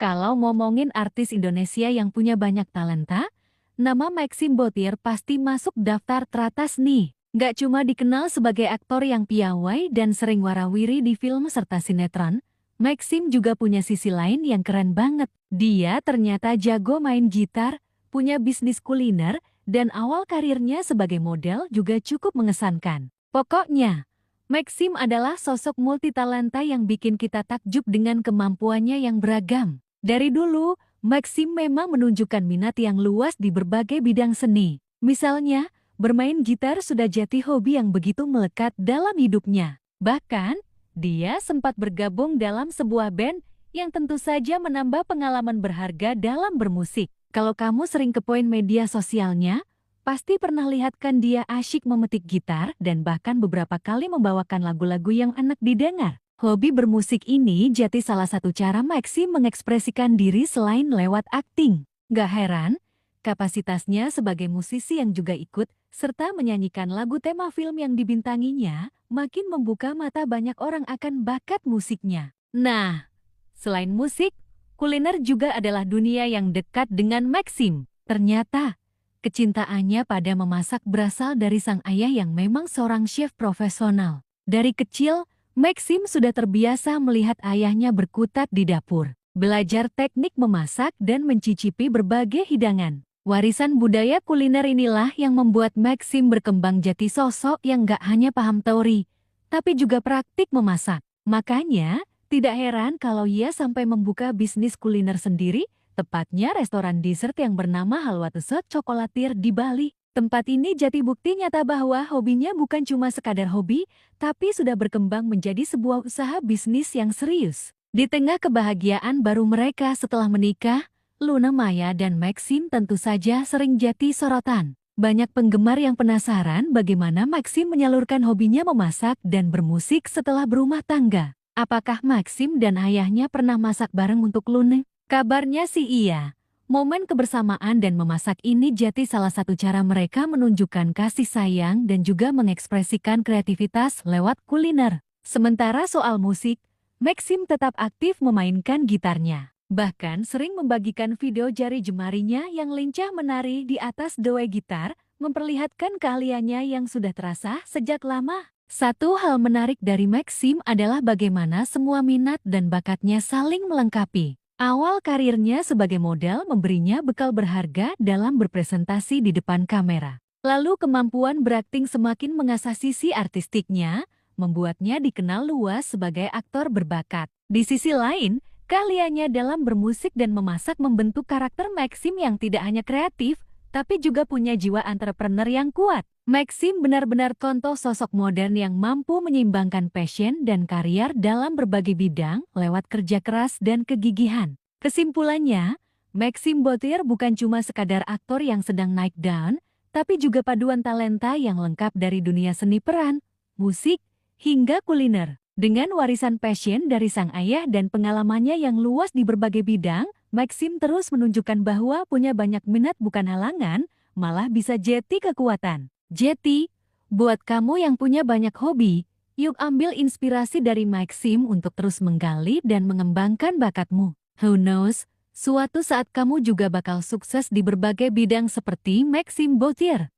Kalau ngomongin artis Indonesia yang punya banyak talenta, nama Maxim Bottier pasti masuk daftar teratas nih. Gak cuma dikenal sebagai aktor yang piawai dan sering warawiri di film serta sinetron, Maxim juga punya sisi lain yang keren banget. Dia ternyata jago main gitar, punya bisnis kuliner, dan awal karirnya sebagai model juga cukup mengesankan. Pokoknya, Maxim adalah sosok multitalenta yang bikin kita takjub dengan kemampuannya yang beragam. Dari dulu, Maxim memang menunjukkan minat yang luas di berbagai bidang seni. Misalnya, bermain gitar sudah jadi hobi yang begitu melekat dalam hidupnya. Bahkan, dia sempat bergabung dalam sebuah band yang tentu saja menambah pengalaman berharga dalam bermusik. Kalau kamu sering kepoin media sosialnya, pasti pernah lihat kan dia asyik memetik gitar dan bahkan beberapa kali membawakan lagu-lagu yang enak didengar. Hobi bermusik ini jadi salah satu cara Maxim mengekspresikan diri selain lewat akting. Gak heran, kapasitasnya sebagai musisi yang juga ikut serta menyanyikan lagu tema film yang dibintanginya makin membuka mata banyak orang akan bakat musiknya. Nah, selain musik, kuliner juga adalah dunia yang dekat dengan Maxim. Ternyata, kecintaannya pada memasak berasal dari sang ayah yang memang seorang chef profesional. Dari kecil, Maxim sudah terbiasa melihat ayahnya berkutat di dapur, belajar teknik memasak dan mencicipi berbagai hidangan. Warisan budaya kuliner inilah yang membuat Maxim berkembang jadi sosok yang gak hanya paham teori, tapi juga praktik memasak. Makanya, tidak heran kalau ia sampai membuka bisnis kuliner sendiri, tepatnya restoran dessert yang bernama Halwa Tusut Cokolatir di Bali. Tempat ini jadi bukti nyata bahwa hobinya bukan cuma sekadar hobi, tapi sudah berkembang menjadi sebuah usaha bisnis yang serius. Di tengah kebahagiaan baru mereka setelah menikah, Luna Maya dan Maxim tentu saja sering jadi sorotan. Banyak penggemar yang penasaran bagaimana Maxim menyalurkan hobinya memasak dan bermusik setelah berumah tangga. Apakah Maxim dan ayahnya pernah masak bareng untuk Luna? Kabarnya sih iya. Momen kebersamaan dan memasak ini jadi salah satu cara mereka menunjukkan kasih sayang dan juga mengekspresikan kreativitas lewat kuliner. Sementara soal musik, Maxim tetap aktif memainkan gitarnya. Bahkan sering membagikan video jari jemarinya yang lincah menari di atas dowel gitar, memperlihatkan keahliannya yang sudah terasa sejak lama. Satu hal menarik dari Maxim adalah bagaimana semua minat dan bakatnya saling melengkapi. Awal karirnya sebagai model memberinya bekal berharga dalam berpresentasi di depan kamera. Lalu kemampuan berakting semakin mengasah sisi artistiknya, membuatnya dikenal luas sebagai aktor berbakat. Di sisi lain, keahliannya dalam bermusik dan memasak membentuk karakter Maxim yang tidak hanya kreatif, tapi juga punya jiwa entrepreneur yang kuat. Maxim benar-benar contoh sosok modern yang mampu menyeimbangkan passion dan karier dalam berbagai bidang lewat kerja keras dan kegigihan. Kesimpulannya, Maxim Bottier bukan cuma sekadar aktor yang sedang naik daun, tapi juga paduan talenta yang lengkap dari dunia seni peran, musik, hingga kuliner. Dengan warisan passion dari sang ayah dan pengalamannya yang luas di berbagai bidang, Maxim terus menunjukkan bahwa punya banyak minat bukan halangan, malah bisa jadi kekuatan. Jadi, buat kamu yang punya banyak hobi, yuk ambil inspirasi dari Maxim untuk terus menggali dan mengembangkan bakatmu. Who knows, suatu saat kamu juga bakal sukses di berbagai bidang seperti Maxim Bottier.